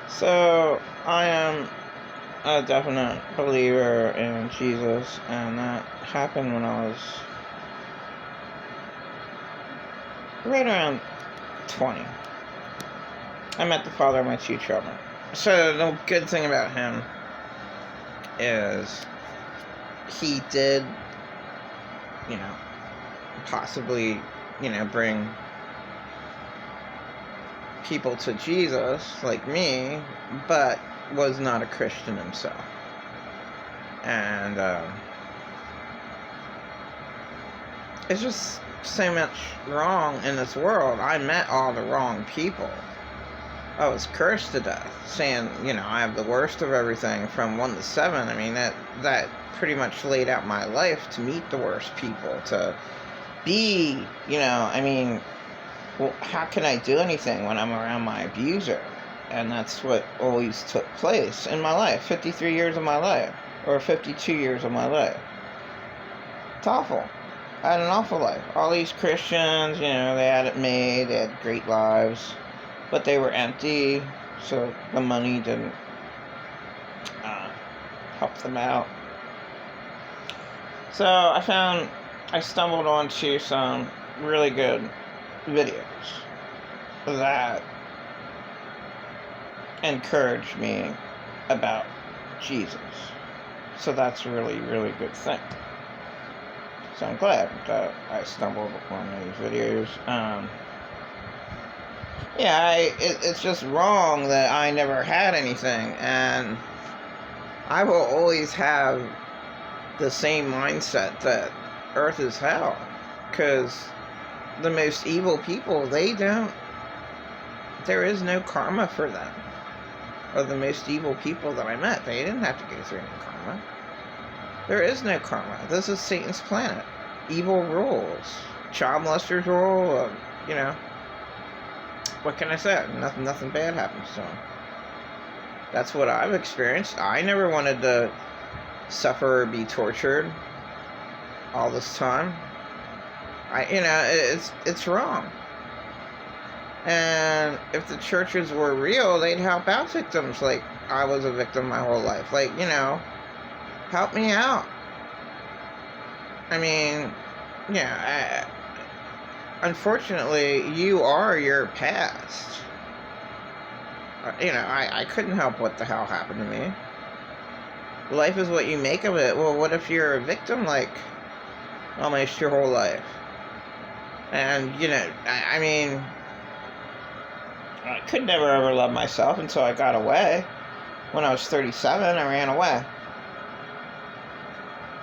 So, I am a definite believer in Jesus, and that happened when I was right around 20. I met the father of my two children. So, the good thing about him is he did, possibly, bring people to Jesus, like me, but was not a Christian himself. And it's just so much wrong in this world. I met all the wrong people. I was cursed to death, saying, I have the worst of everything from 1 to 7. I mean, that pretty much laid out my life to meet the worst people, to be, well, how can I do anything when I'm around my abuser? And that's what always took place in my life, 53 years of my life, or 52 years of my life. It's awful. I had an awful life. All these Christians, they had it made, they had great lives, but they were empty, so the money didn't help them out. So I stumbled onto some really good videos that encouraged me about Jesus. So that's a really, really good thing. So I'm glad that I stumbled upon these videos. It's just wrong that I never had anything, and I will always have the same mindset that Earth is hell, because the most evil people, there is no karma for them. Or the most evil people that I met, they didn't have to go through any karma. There is no karma. This is Satan's planet. Evil rules. Child molesters rule. What can I say? Nothing bad happens to them. That's what I've experienced. I never wanted to suffer or be tortured all this time. It's wrong. And if the churches were real, they'd help out victims. Like, I was a victim my whole life. Like, help me out. I mean, unfortunately, you are your past. I couldn't help what the hell happened to me. Life is what you make of it. Well, what if you're a victim, like, almost your whole life? And, I could never ever love myself until I got away. When I was 37, I ran away.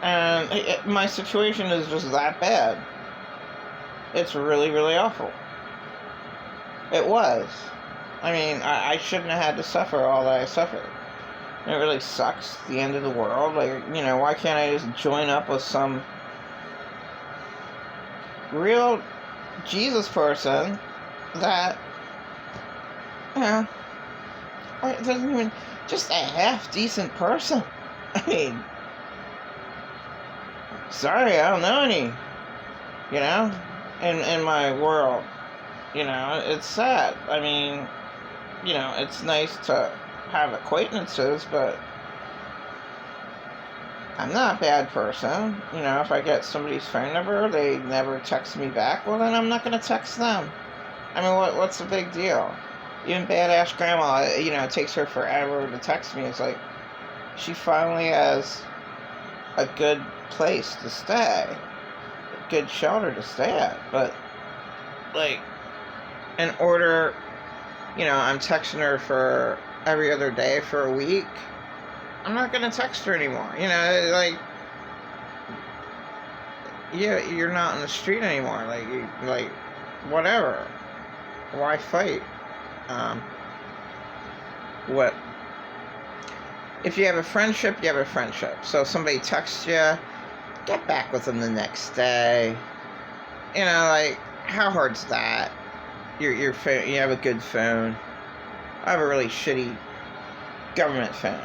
And my situation is just that bad. It's really, really awful. It was. I shouldn't have had to suffer all that I suffered. It really sucks. The end of the world. Like, why can't I just join up with some real Jesus person that, it doesn't even, just a half-decent person. Sorry, I don't know any, in my world. It's sad. It's nice to have acquaintances, but I'm not a bad person. If I get somebody's phone number, they never text me back, well, then I'm not going to text them. What's the big deal? Even badass grandma, it takes her forever to text me. It's like, she finally has a good place to stay, a good shelter to stay at. But, like, in order, I'm texting her for every other day for a week, I'm not going to text her anymore. You're not in the street anymore. Whatever. Why fight? If you have a friendship, you have a friendship. So if somebody texts you, get back with them the next day. How hard's that? Your phone, you have a good phone. I have a really shitty government phone.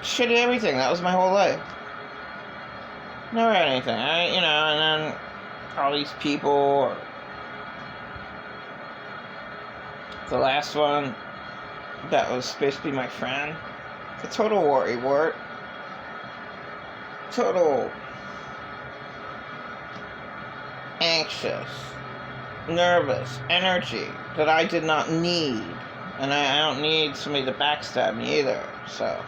Shitty everything. That was my whole life. Never had anything. And then all these people. The last one, that was supposed to be my friend. A total worrywart. Total anxious, nervous energy that I did not need. And I don't need somebody to backstab me either. So,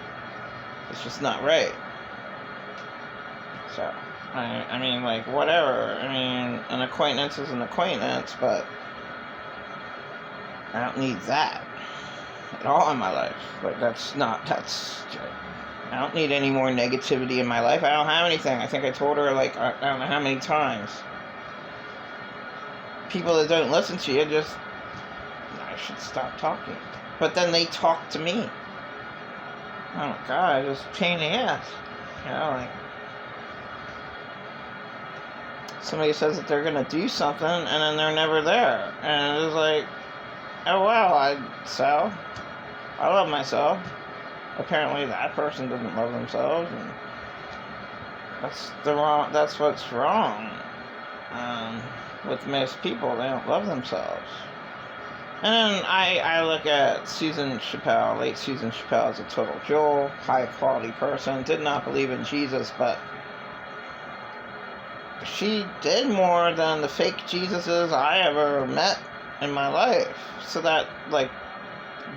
it's just not right. So, I mean, like, whatever. I mean, an acquaintance is an acquaintance, but I don't need that at all in my life. Like, I don't need any more negativity in my life. I don't have anything. I think I told her, like, I don't know how many times. People that don't listen to you just, I should stop talking. But then they talk to me. Oh my God, just pain in the ass. You know, like, somebody says that they're going to do something, and then they're never there. And it's like, oh well, I love myself. Apparently that person doesn't love themselves, and that's what's wrong. With most people, they don't love themselves. And then I look at Susan Chappelle, late Susan Chappelle, as a total jewel, high quality person, did not believe in Jesus, but she did more than the fake Jesuses I ever met in my life. So that, like,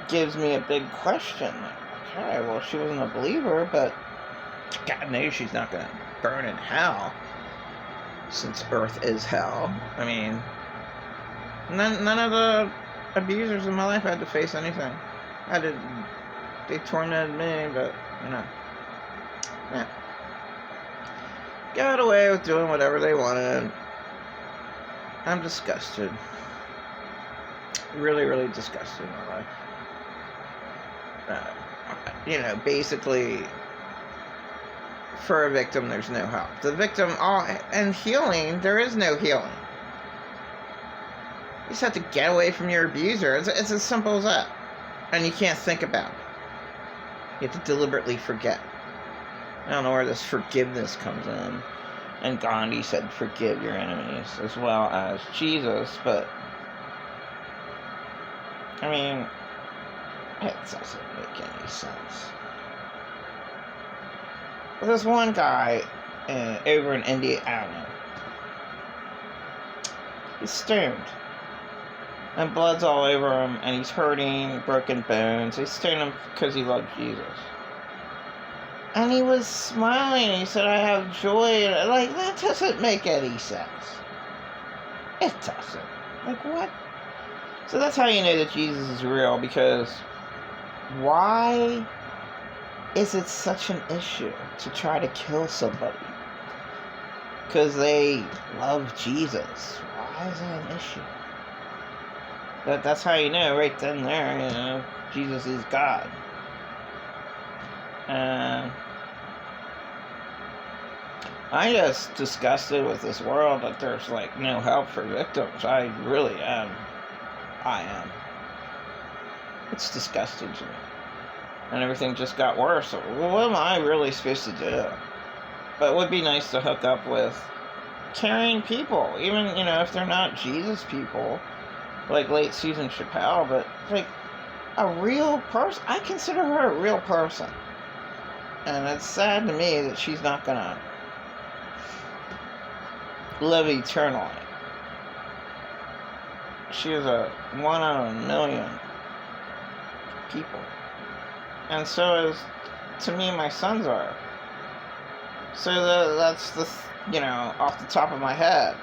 gives me a big question. Like, okay, well, she wasn't a believer, but God knows she's not going to burn in hell, since earth is hell. I mean, none of the abusers in my life had to face anything. They tormented me, but, you know, yeah. Got away with doing whatever they wanted. I'm disgusted. Really, really disgusted in my life. You know, basically, for a victim, there's no help. The victim, and healing, there is no healing. You just have to get away from your abuser. It's as simple as that. And you can't think about it. You have to deliberately forget. I don't know where this forgiveness comes in. And Gandhi said, forgive your enemies, as well as Jesus, but, I mean, it doesn't make any sense. But there's one guy over in India, I don't know. He's stoned. And blood's all over him, and he's hurting, broken bones. They stoned him because he loved Jesus. And he was smiling, and he said, I have joy. And, like, that doesn't make any sense. It doesn't. Like, what? So that's how you know that Jesus is real, because why is it such an issue to try to kill somebody? Because they love Jesus. Why is that an issue? That's how you know right then and there, you know, Jesus is God. I'm just disgusted with this world that there's, like, no help for victims. I really am. I am. It's disgusting to me. And everything just got worse. So what am I really supposed to do? But it would be nice to hook up with caring people. Even, you know, if they're not Jesus people, like late Susan Chappelle, but, like, a real person. I consider her a real person. And it's sad to me that she's not gonna live eternally. She is a 1 out of a million people. And so is, to me, my sons are. So that's the, you know, off the top of my head.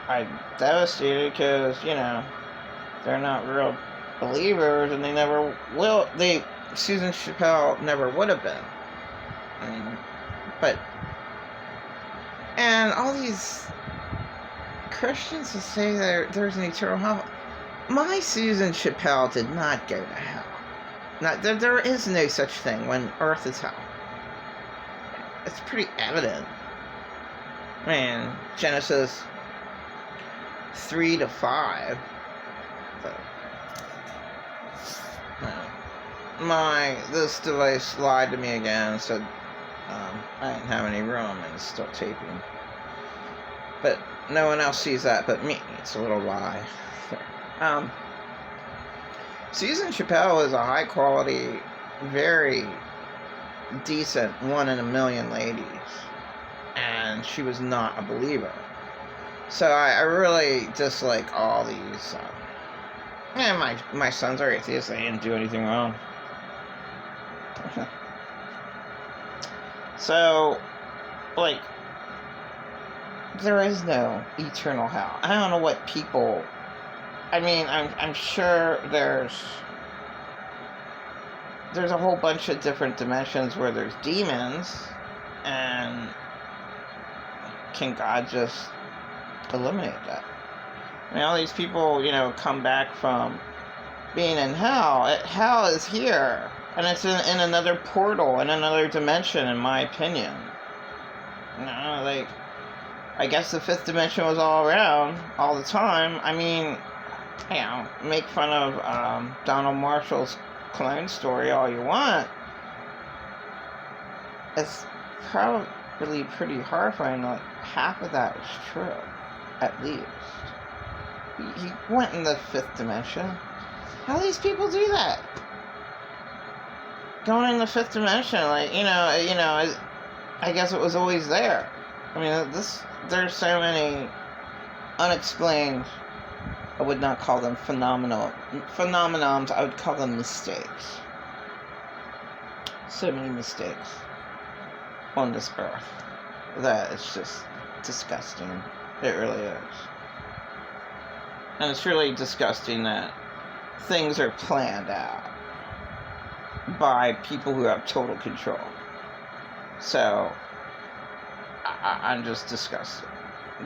I'm devastated because, you know, they're not real believers, and they never will. Susan Chappelle never would have been. I mean, but, and all these Christians that say there's an eternal hell. My Susan Chappelle did not go to hell. Now, there is no such thing when earth is hell. It's pretty evident. Man, Genesis 3-5. This device lied to me again and said I didn't have any room and it's still taping. But no one else sees that but me. It's a little lie. Susan Chappelle is a high quality, very decent 1 in a million ladies, and she was not a believer. So I really dislike all these. My sons are atheists. They didn't do anything wrong. So, like, there is no eternal hell. I don't know what people. I mean, I'm sure there's a whole bunch of different dimensions where there's demons, and can God just eliminate that? I mean, all these people, come back from being in hell. Hell is here, and it's in another portal, in another dimension, in my opinion. I guess the fifth dimension was all around all the time. I mean, make fun of Donald Marshall's clone story all you want. It's probably pretty horrifying. Like, half of that is true, at least. He went in the fifth dimension. How do these people do that? Going in the fifth dimension, I guess it was always there. I mean, there's so many unexplained, I would not call them phenomenons, I would call them mistakes. So many mistakes on this earth that it's just disgusting. It really is. And it's really disgusting that things are planned out by people who have total control. So, I'm just disgusted.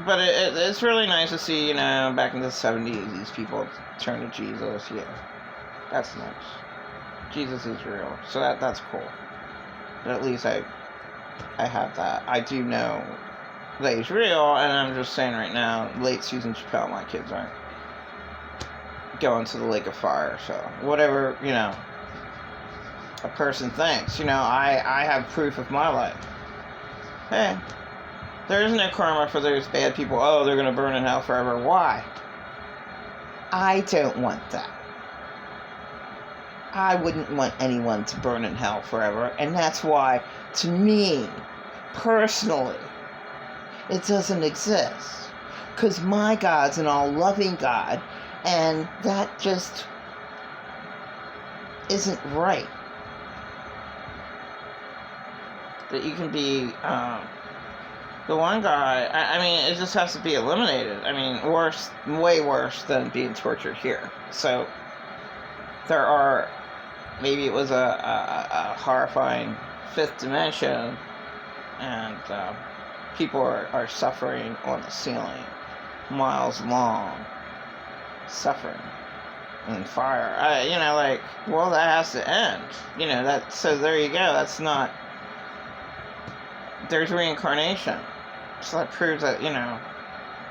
But it's really nice to see, back in the 70s, these people turn to Jesus. Yeah, that's nice. Jesus is real. So that's cool. But at least I have that. I do know that he's real, and I'm just saying right now, late Susan Chappelle, my kids aren't going to the lake of fire. So, whatever, a person thinks, I have proof of my life. Hey, there is no karma for those bad people. Oh, they're going to burn in hell forever. Why? I don't want that. I wouldn't want anyone to burn in hell forever. And that's why, to me, personally, it doesn't exist. Because my God's an all-loving God, and that just isn't right. That you can be the one guy, I mean, it just has to be eliminated. I mean, way worse than being tortured here. So, there are, maybe it was a horrifying fifth dimension, and people are suffering on the ceiling, miles long, suffering in fire. Well, that has to end. So there you go. That's not, there's reincarnation. So that proves that,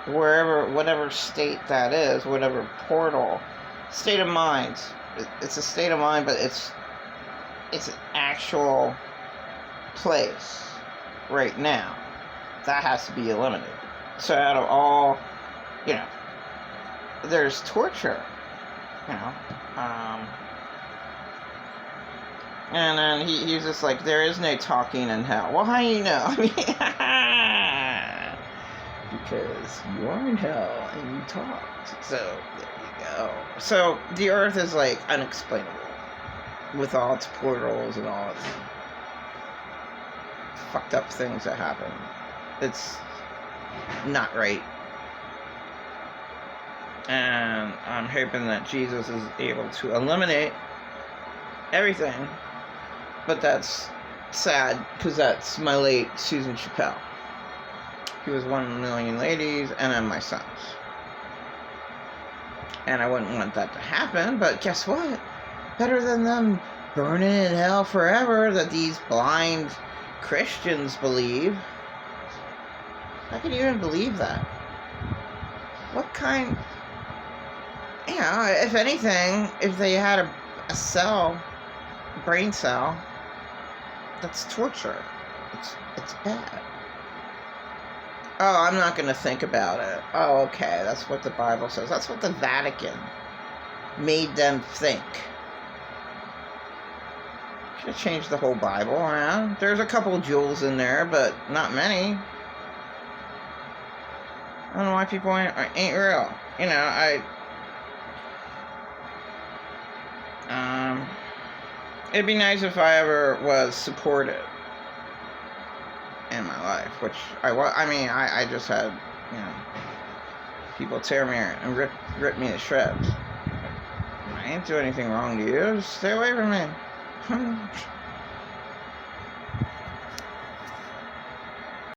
whatever state that is, whatever portal, state of mind, it's a state of mind, but it's an actual place right now. That has to be eliminated. So out of all, there's torture, and then he's just like, there is no talking in hell. Well, how do you know? I mean, because you are in hell and you talked. So, there you go. So, the earth is, unexplainable. With all its portals and all its fucked up things that happen. It's not right. And I'm hoping that Jesus is able to eliminate everything. But that's sad, because that's my late Susan Chappelle. He was 1 in a million ladies, and then my sons. And I wouldn't want that to happen, but guess what? Better than them burning in hell forever that these blind Christians believe. How can you even believe that? What kind... if anything, if they had a cell, brain cell, that's torture. It's bad. Oh, I'm not going to think about it. Oh, okay, that's what the Bible says. That's what the Vatican made them think. Should have changed the whole Bible around. There's a couple jewels in there, but not many. I don't know why people ain't real. You know, it'd be nice if I ever was supported in my life, which I was. I mean, I just had, you know, people tear me and rip me to shreds. I ain't do anything wrong to you. Just stay away from me.